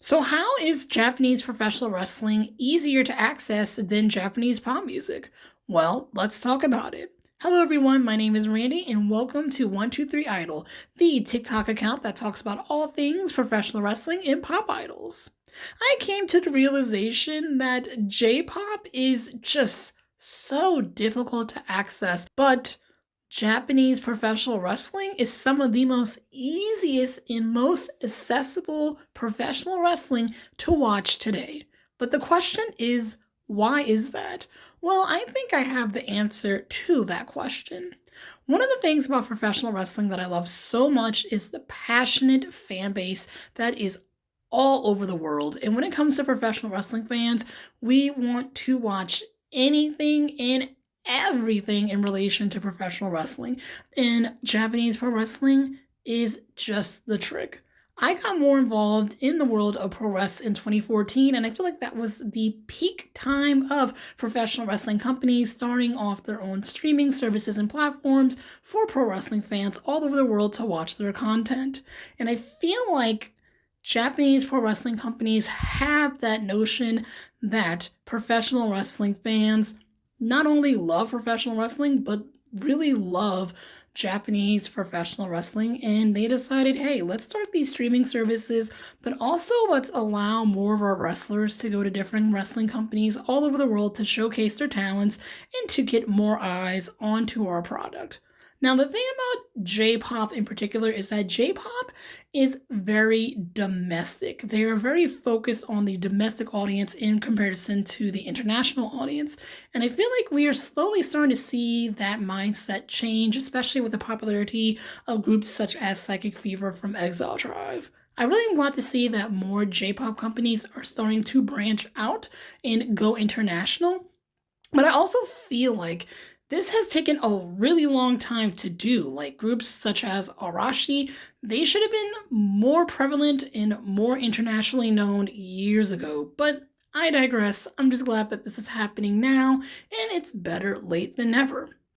So, how is Japanese professional wrestling easier to access than Japanese pop music? Well, let's talk about it. Hello, everyone. My name is Randy, and welcome to 123 Idol, the TikTok account that talks about all things professional wrestling and pop idols. I came to the realization that J pop is just so difficult to access, but Japanese professional wrestling is some of the most easiest and most accessible professional wrestling to watch today. But the question is, why is that? Well, I think I have the answer to that question. One of the things about professional wrestling that I love so much is the passionate fan base that is all over the world. And when it comes to professional wrestling fans, we want to watch anything and everything in relation to professional wrestling. And Japanese pro wrestling is just the trick. I got more involved in the world of pro wrestling in 2014, and I feel like that was the peak time of professional wrestling companies starting off their own streaming services and platforms for pro wrestling fans all over the world to watch their content. And I feel like Japanese pro wrestling companies have that notion that professional wrestling fans not only love professional wrestling, but really love Japanese professional wrestling. And they decided, hey, let's start these streaming services, but also let's allow more of our wrestlers to go to different wrestling companies all over the world to showcase their talents and to get more eyes onto our product. Now, the thing about J-pop in particular is that J-pop is very domestic. They are very focused on the domestic audience in comparison to the international audience. And I feel like we are slowly starting to see that mindset change, especially with the popularity of groups such as Psychic Fever from Exile Tribe. I really want to see that more J-pop companies are starting to branch out and go international. But I also feel like this has taken a really long time to do. Like groups such as Arashi, they should have been more prevalent and more internationally known years ago. But I digress. I'm just glad that this is happening now, and it's better late than never.